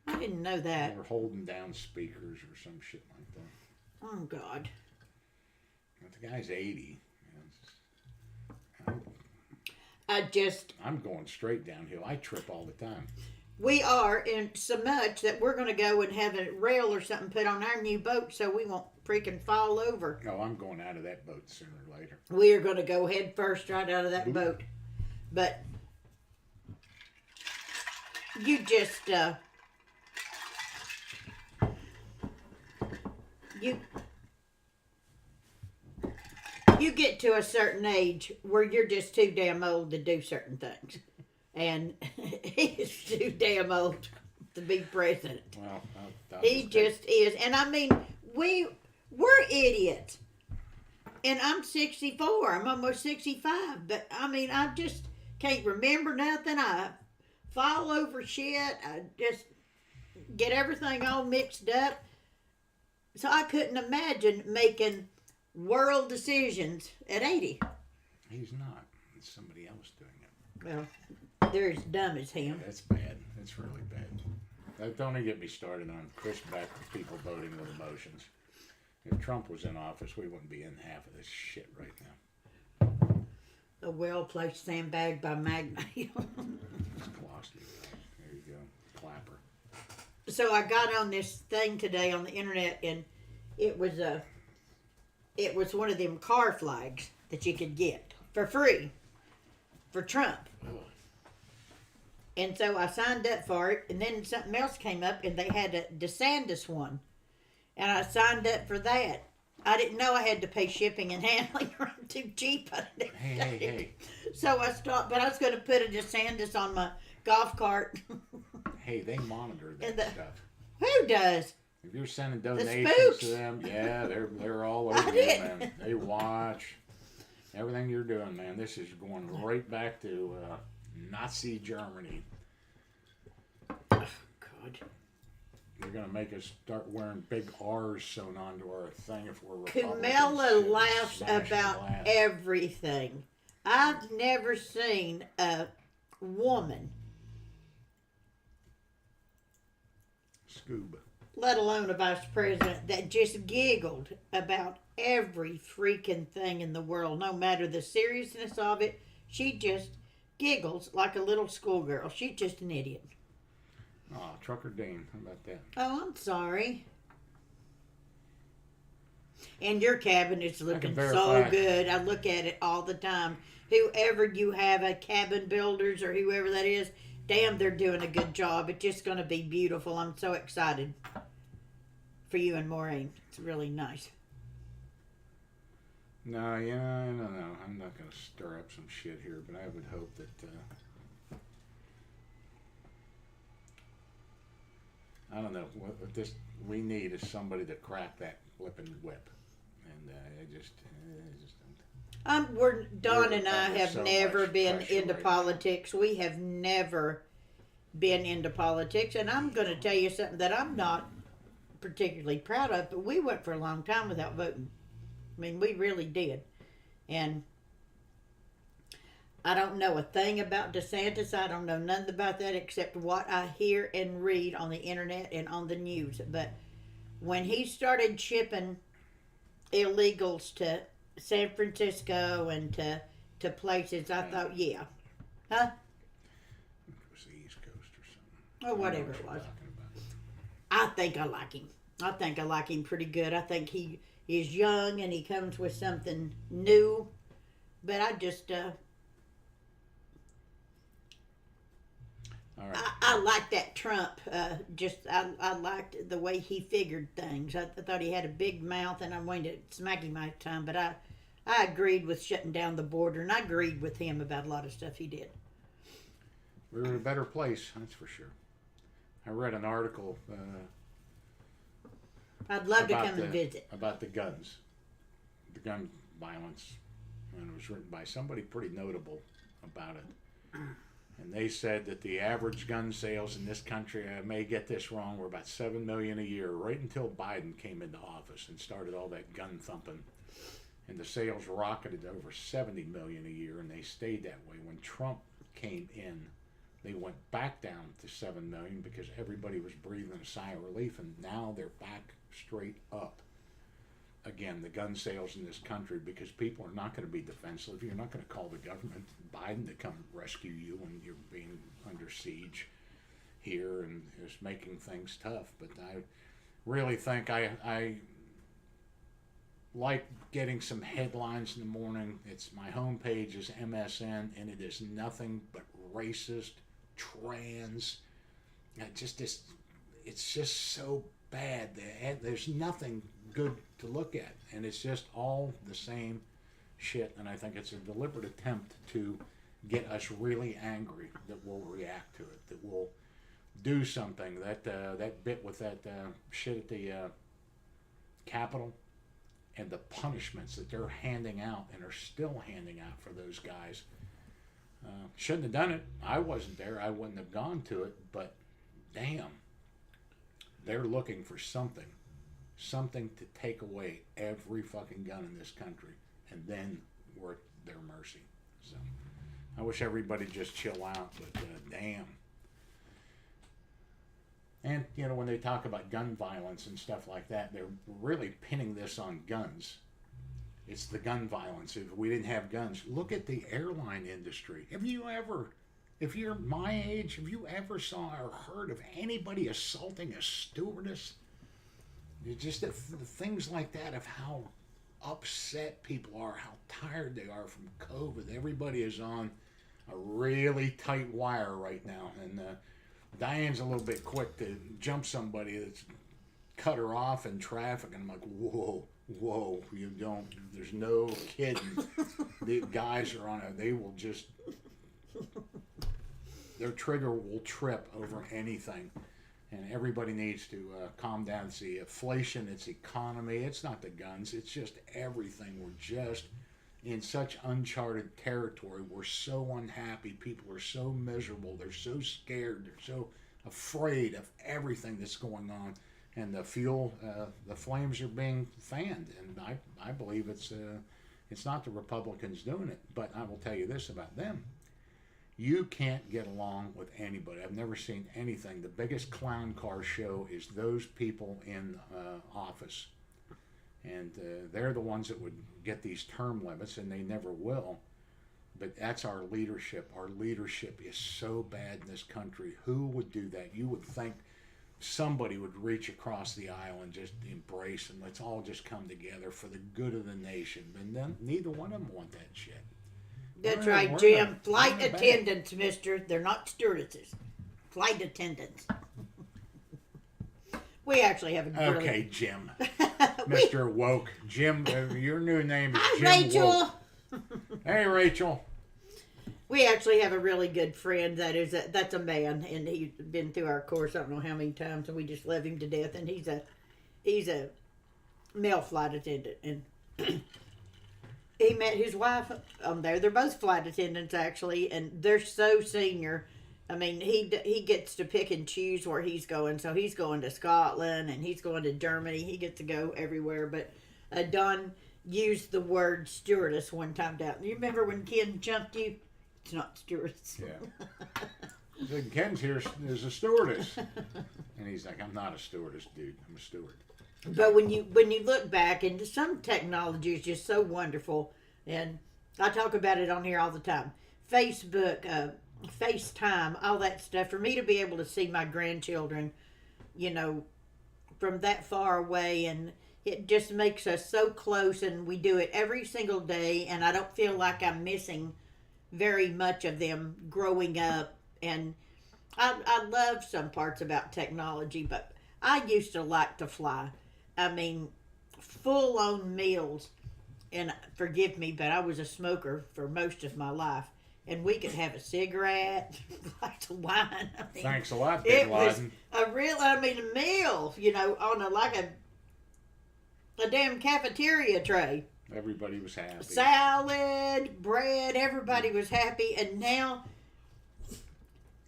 I didn't know They that. were holding down speakers or some shit like that. Oh, God. But the guy's 80. I'm going straight downhill. I trip all the time. We are, in so much that we're going to go and have a rail or something put on our new boat so we won't freaking fall over. No, I'm going out of that boat sooner or later. We are going to go head first right out of that boat. But you just, you get to a certain age where you're just too damn old to do certain things. And he's too damn old to be president. Well, He just is. And I mean, we're idiots. And I'm 64. I'm almost 65. But I mean, I just can't remember nothing. I fall over shit. I just get everything all mixed up. So I couldn't imagine making world decisions at 80. He's not. It's somebody else doing it. Well, they're as dumb as him. That's bad. That's really bad. Don't even get me started on Chris Beck and people voting with emotions. If Trump was in office, we wouldn't be in half of this shit right now. A well-placed sandbag by Magna. It's Klosky. There you go. Clapper. So I got on this thing today on the internet, and it was one of them car flags that you could get for free for Trump. And so I signed up for it, and then something else came up, and they had a DeSantis one. And I signed up for that. I didn't know I had to pay shipping and handling, or I'm too cheap. Hey. So I stopped, but I was going to put a DeSantis on my golf cart. Hey, they monitor that stuff. Who does? If you're sending donations spooks. to them, yeah, they're all over you, didn't. man. They watch everything you're doing, man. This is going right back to Nazi Germany. Oh, God. You're gonna make us start wearing big R's sewn onto our thing if we're Republicans. Camilla and laughs smash the about glass. everything. I've never seen a woman, Scoob. let alone a vice president, that just giggled about every freaking thing in the world, no matter the seriousness of it. She just giggles like a little schoolgirl. She's just an idiot. Oh, Trucker Dean. How about that? Oh, I'm sorry. And your cabinet's looking so verify. good. I look at it all the time. Whoever you have, a cabin builders or whoever that is, damn, they're doing a good job. It's just going to be beautiful. I'm so excited for you and Maureen. It's really nice. No, yeah, I don't know. I'm not gonna stir up some shit here, but I would hope that. I don't know. What we need is somebody to crack that flipping whip, and I just don't Don and I under have so never much been pressure into right now. politics. We have never been into politics, and I'm going to tell you something that I'm not particularly proud of, but we went for a long time without voting. I mean, we really did. And I don't know a thing about DeSantis. I don't know nothing about that except what I hear and read on the internet and on the news. But when he started shipping illegals to San Francisco and to places, I thought, yeah. Huh? It was the East Coast or something. Or whatever it was. I think I like him. I think I like him pretty good. I think he is young and he comes with something new. But I just, All right. I like that Trump. I liked the way he figured things. I thought he had a big mouth, and I'm going to smack him my time. But I agreed with shutting down the border, and I agreed with him about a lot of stuff he did. We're in a better place, that's for sure. I read an article I'd love to about come and visit. about the guns, the gun violence, and it was written by somebody pretty notable about it. And they said that the average gun sales in this country, I may get this wrong, were about 7 million a year, right until Biden came into office and started all that gun thumping. And the sales rocketed to over 70 million a year, and they stayed that way. When Trump came in, they went back down to 7 million because everybody was breathing a sigh of relief, and now they're back straight up. Again, the gun sales in this country, because people are not going to be defensive. You're not going to call the government, Biden, to come rescue you when you're being under siege here, and it's making things tough. But I really think I like getting some headlines in the morning. It's my homepage is MSN, and it is nothing but racist, trans. It's just so bad. There's nothing good to look at, and it's just all the same shit. And I think it's a deliberate attempt to get us really angry, that we'll react to it, that we'll do something. That bit with that shit at the Capitol, and the punishments that they're handing out and are still handing out for those guys. Shouldn't have done it. I wasn't there. I wouldn't have gone to it. But damn, they're looking for something to take away every fucking gun in this country, and then we're at their mercy. So I wish everybody just chill out, but damn. And you know, when they talk about gun violence and stuff like that, they're really pinning this on guns. It's the gun violence. If we didn't have guns, look at the airline industry. If you're my age, have you ever saw or heard of anybody assaulting a stewardess? Just the things like that, of how upset people are, how tired they are from COVID. Everybody is on a really tight wire right now, and Diane's a little bit quick to jump somebody that's cut her off in traffic, and I'm like, whoa, you don't, there's no kidding. The guys are they will just, their trigger will trip over anything. And everybody needs to calm down. It's the inflation, it's economy, it's not the guns, it's just everything. We're just in such uncharted territory. We're so unhappy. People are so miserable. They're so scared. They're so afraid of everything that's going on. And the flames are being fanned. And I believe it's not the Republicans doing it. But I will tell you this about them. You can't get along with anybody. I've never seen anything. The biggest clown car show is those people in office. And they're the ones that would get these term limits, and they never will. But that's our leadership. Our leadership is so bad in this country. Who would do that? You would think somebody would reach across the aisle and just embrace, and let's all just come together for the good of the nation. And then neither one of them want that shit. That's right, Jim. Flight attendants, mister. They're not stewardesses. Flight attendants. We actually have a really... Okay, Jim. Mr. Woke. Jim, your new name is Hi, Jim Rachel. Woke. Hey, Rachel. We actually have a really good friend that's a man, and he's been through our course I don't know how many times, and we just love him to death. And he's a male flight attendant, and he met his wife on there. They're both flight attendants actually, and they're so senior. I mean, he gets to pick and choose where he's going. So he's going to Scotland and he's going to Germany. He gets to go everywhere. But Don used the word stewardess one time down. You remember when Ken jumped you? It's not stewardess. Yeah. He said, Ken's here is a stewardess. And he's like, I'm not a stewardess, dude. I'm a steward. But when you look back, and some technology is just so wonderful, and I talk about it on here all the time. Facebook, FaceTime, all that stuff. For me to be able to see my grandchildren, from that far away, and it just makes us so close, and we do it every single day, and I don't feel like I'm missing very much of them growing up. And I love some parts about technology, but I used to like to fly. I mean, full-on meals, and forgive me, but I was a smoker for most of my life, and we could have a cigarette, a glass of wine. I mean, Thanks a lot, Bin Laden. a meal, on a damn cafeteria tray. Everybody was happy. Salad, bread, everybody was happy, and now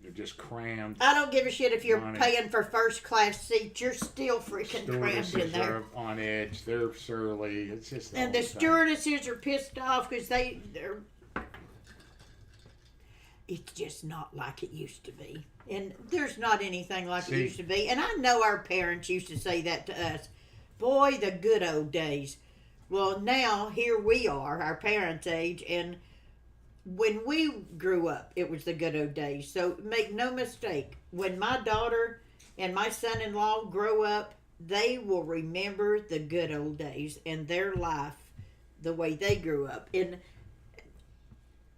They're just crammed. I don't give a shit if you're Money. paying for first class seats. You're still freaking crammed in Stewardesses there. are on edge. They're surly. It's just And all the the time. stewardesses are pissed off because they're. It's just not like it used to be. And there's not anything like it See. used to be. And I know our parents used to say that to us. Boy, the good old days. Well, now here we are, our parents' age, and when we grew up, it was the good old days. So make no mistake, when my daughter and my son-in-law grow up, they will remember the good old days and their life the way they grew up. And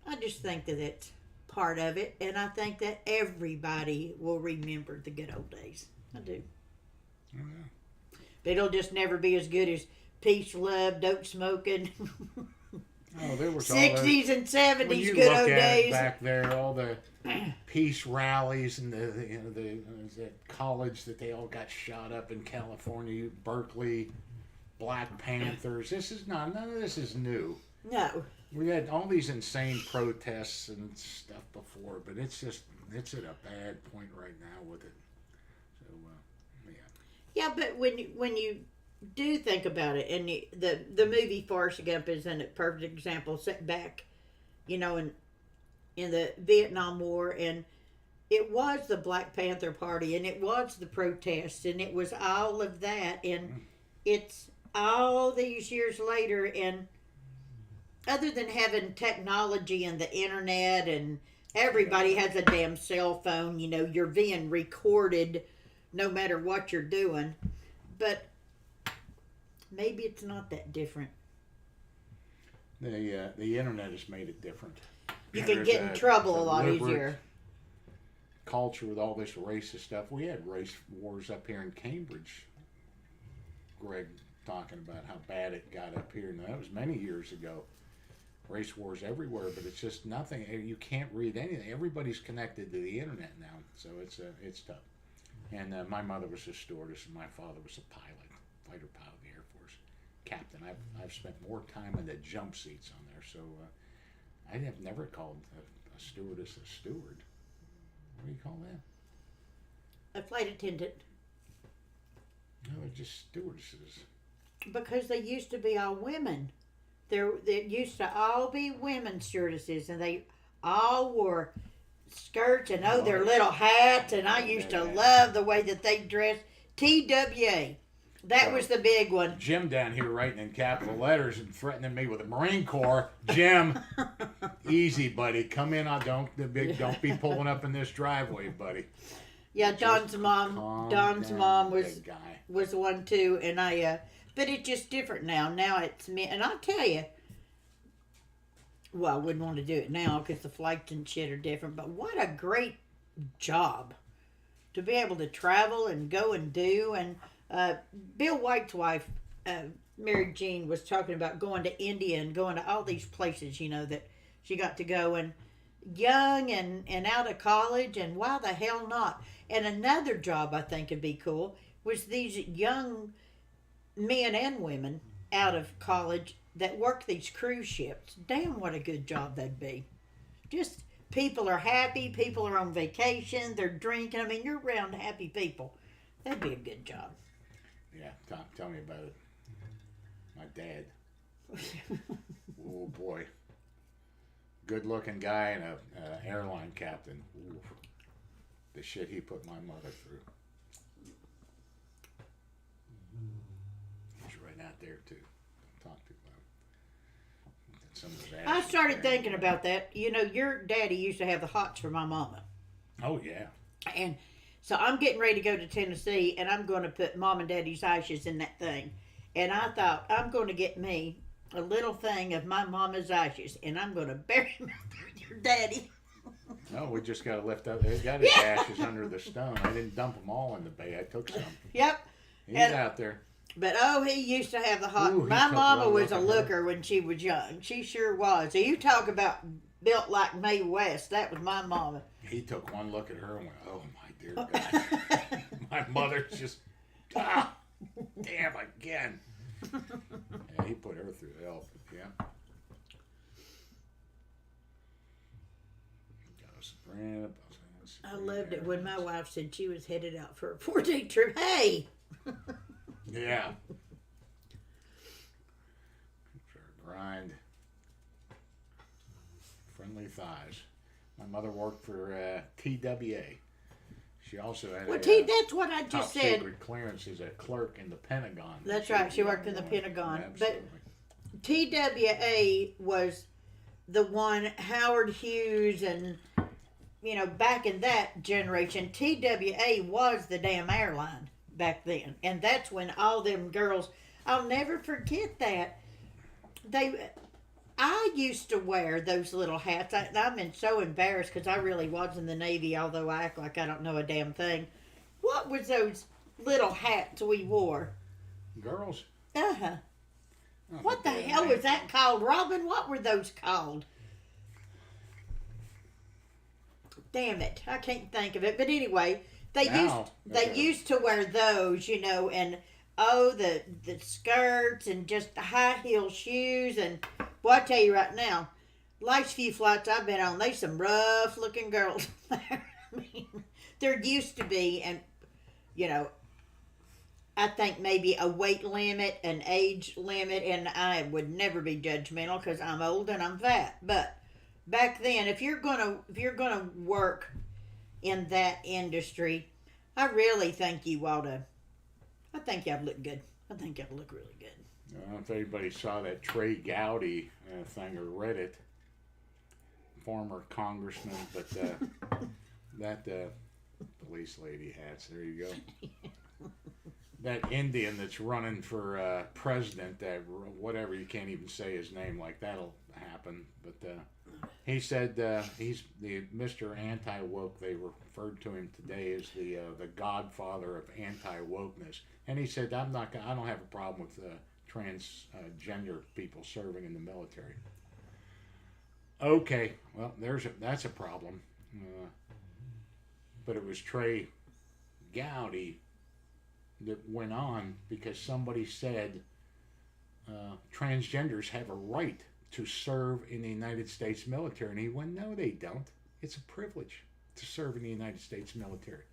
I just think that it's part of it, and I think that everybody will remember the good old days. I do. Yeah. But it'll just never be as good as peace, love, dope smoking. Oh, there was all the, 60s and when 70s you good look old at it days. back there, all the peace rallies and the college that they all got shot up in California, Berkeley, Black Panthers. None of this is new. No. We had all these insane protests and stuff before, but it's at a bad point right now with it. So, yeah. Yeah, but when you do think about it, and the movie Forrest Gump is a perfect example, set back, in the Vietnam War, and it was the Black Panther Party, and it was the protests, and it was all of that, and it's all these years later, and other than having technology and the internet, and everybody has a damn cell phone, you're being recorded no matter what you're doing, but maybe it's not that different. The internet has made it different. You can There's get in trouble a lot deliberate easier. Culture with all this racist stuff. We had race wars up here in Cambridge. Greg talking about how bad it got up here. Now, that was many years ago. Race wars everywhere, but it's just nothing. You can't read anything. Everybody's connected to the internet now, so it's tough. And my mother was a stewardess, and my father was a pilot, fighter pilot of the Air Force, captain. I've spent more time in the jump seats on there, so I have never called a stewardess a steward. What do you call that? A flight attendant. No, they're just stewardesses. Because they used to be all women. There used to all be women stewardesses, and they all wore skirts and their little hats, and I used to love the way that they dressed. TWA. That was the big one. Jim down here writing in capital letters and threatening me with the Marine Corps. Jim, easy, buddy. Come in. Don't be pulling up in this driveway, buddy. Yeah, Don's mom big guy. was one too, and but it's just different now. Now it's me, and I'll tell you. Well, I wouldn't want to do it now because the flights and shit are different. But what a great job to be able to travel and go and do. And Bill White's wife, Mary Jean, was talking about going to India and going to all these places, that she got to go, and young and out of college, and why the hell not? And another job I think would be cool was these young men and women out of college that work these cruise ships, damn, what a good job that'd be. Just people are happy, people are on vacation, they're drinking. I mean, you're around happy people. That'd be a good job. Yeah, tell me about it. My dad. Oh boy. Good looking guy and a airline captain. Ooh. The shit he put my mother through. He's right out there too. Don't talk too loud. Some of his I ass started is thinking about that. You know, your daddy used to have the hots for my mama. Oh yeah. And so I'm getting ready to go to Tennessee, and I'm going to put Mom and Daddy's ashes in that thing. And I thought, I'm going to get me a little thing of my mama's ashes, and I'm going to bury them with your daddy. No, we just got to lift up. They got his ashes under the stone. I didn't dump them all in the bay. I took some. Yep. He's And- out there. But oh, he used to have the hot. Ooh, he My took mama one was look a at her. looker when she was young. She sure was. So you talk about built like Mae West. That was my mama. He took one look at her and went, "Oh my dear God!" My mother's just, damn again. Yeah, he put her through hell. Yeah. I loved it when my wife said she was headed out for a 4-day trip. Hey. Yeah. Grind. Friendly thighs. My mother worked for TWA. She also had Well, that's what I top just said. secret clearance as a clerk in the Pentagon. That's right. She worked in the Pentagon. But Absolutely. TWA was the one Howard Hughes and, you know, back in that generation, TWA was the damn airline back then. And that's when all them girls, I'll never forget that. I used to wear those little hats. I've been so embarrassed because I really was in the Navy, although I act like I don't know a damn thing. What was those little hats we wore? Girls. Uh-huh. I don't What the think they hell had was that called, Robin? What were those called? Damn it, I can't think of it. But anyway, they used to wear those, you know, and the skirts and just the high heel shoes. And well, I tell you right now, last few flights I've been on, there's some rough looking girls there. I mean, there used to be, and you know, I think maybe a weight limit, an age limit, and I would never be judgmental because I'm old and I'm fat. But back then, if you're gonna work in that industry, I really think you ought to. I think you'd look good. I think you'd look really good. I don't know if anybody saw that Trey Gowdy thing or read it. Former congressman, but that police lady hats. There you go. That Indian that's running for president, that whatever, you can't even say his name, like that'll happen. But he said he's the Mr. Anti-Woke. They referred to him today as the godfather of anti-wokeness. And he said, I don't have a problem with transgender people serving in the military. Okay, well, that's a problem. But it was Trey Gowdy that went on because somebody said transgenders have a right to serve in the United States military. And he went, no, they don't. It's a privilege to serve in the United States military.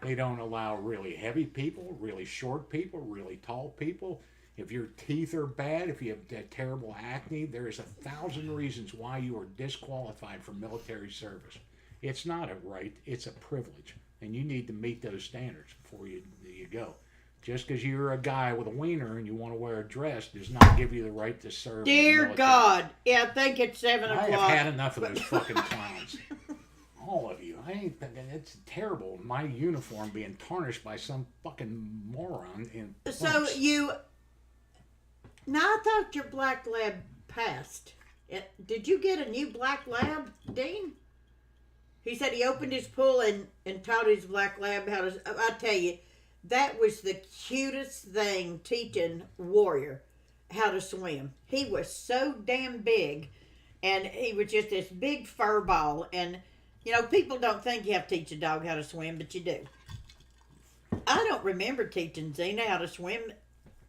They don't allow really heavy people, really short people, really tall people. If your teeth are bad, if you have terrible acne, there is 1,000 reasons why you are disqualified from military service. It's not a right, it's a privilege. And you need to meet those standards before you go. Just because you're a guy with a wiener and you want to wear a dress does not give you the right to serve. Dear God. Yeah, I think it's 7 o'clock. I have had enough of those fucking clowns. All of you. It's terrible. My uniform being tarnished by some fucking moron in So pumps. now I thought your black lab passed. Did you get a new black lab, Dean? He said he opened his pool and taught his black lab how to. I tell you, that was the cutest thing, teaching Warrior how to swim. He was so damn big, and he was just this big fur ball. And you know, people don't think you have to teach a dog how to swim, but you do. I don't remember teaching Xena how to swim.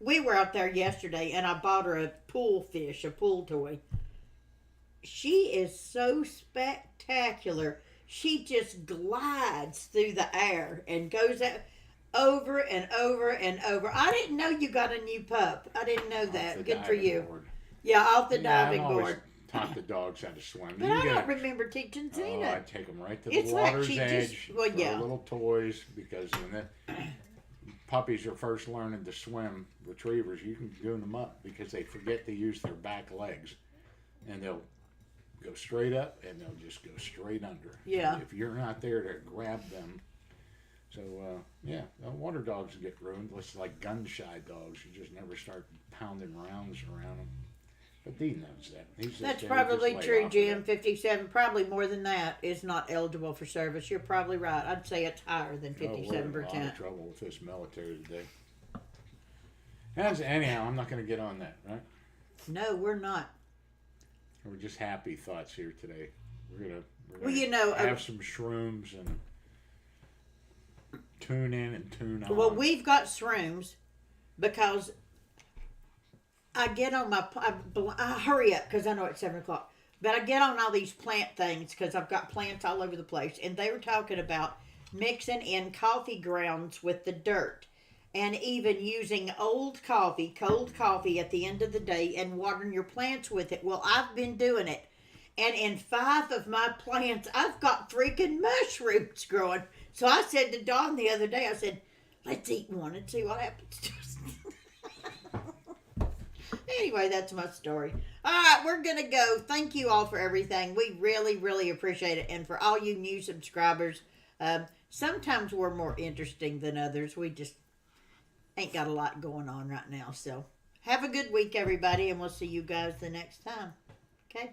we were out there yesterday, and I bought her a pool toy. She is so spectacular. She just glides through the air and goes out over and over and over. I didn't know you got a new pup. I didn't know that. Good for you. Board. Yeah, off the Yeah, diving I always board. taught the dogs how to swim. But I don't remember teaching Oh, Zena. I take them right to the It's like water's she edge. just- well, throw yeah. little toys, because when the puppies are first learning to swim, retrievers, you can goon them up because they forget to use their back legs, and they'll go straight up and they'll just go straight under. Yeah. And if you're not there to grab them. So, yeah, water dogs get ruined. It's like gun-shy dogs. You just never start pounding rounds around them. But Dee knows that. That's probably true, Jim. 57, probably more than that, is not eligible for service. You're probably right. I'd say it's higher than 57%. We're in a lot of trouble with this military today. Anyhow, I'm not going to get on that, right? No, we're not. We're just happy thoughts here today. We're gonna Well, you know, have some shrooms and tune in and tune on. Well, we've got shrooms because I get on I hurry up because I know it's 7 o'clock. But I get on all these plant things because I've got plants all over the place. And they were talking about mixing in coffee grounds with the dirt. And even using old coffee, cold coffee at the end of the day and watering your plants with it. Well, I've been doing it. And in 5 of my plants, I've got freaking mushrooms growing. So I said to Dawn the other day, I said, let's eat one and see what happens to us. Anyway, that's my story. All right, we're going to go. Thank you all for everything. We really, really appreciate it. And for all you new subscribers, sometimes we're more interesting than others. We just ain't got a lot going on right now. So have a good week, everybody, and we'll see you guys the next time. Okay?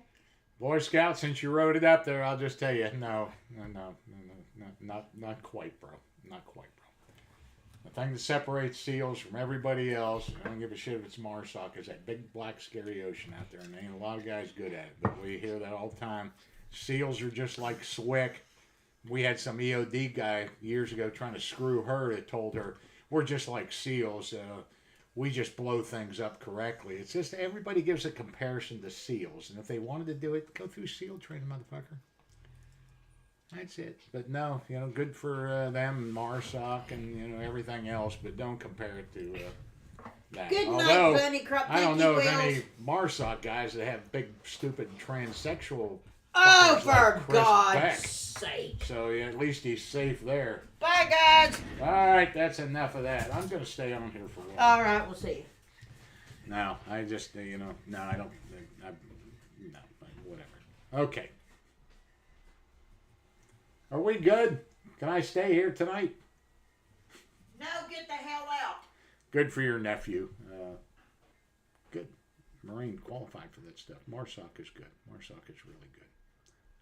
Boy Scout, since you wrote it up there, I'll just tell you, no, not quite, bro. Not quite, bro. The thing that separates seals from everybody else, I don't give a shit if it's MARSOC, is that big black scary ocean out there, and there ain't a lot of guys good at it, but we hear that all the time. Seals are just like SWIC. We had some EOD guy years ago trying to screw her that told her, we're just like seals. We just blow things up correctly. It's just everybody gives a comparison to seals. And if they wanted to do it, go through SEAL training, motherfucker. That's it. But no, good for them, MARSOC, and, everything else. But don't compare it to that. Good night, Although, Bunny Crop. I don't know of any MARSOC guys that have big, stupid transsexual. Oh, fuckers for like Chris God's Beck. sake. So yeah, at least he's safe there. Bye, guys. All right, that's enough of that. I'm going to stay on here for a while. All right, we'll see you. No, I just, no, I don't, no, whatever. Okay. Are we good? Can I stay here tonight? No, get the hell out. Good for your nephew. Good. Marine qualified for that stuff. MARSOC is good. MARSOC is really good.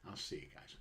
I'll see you guys.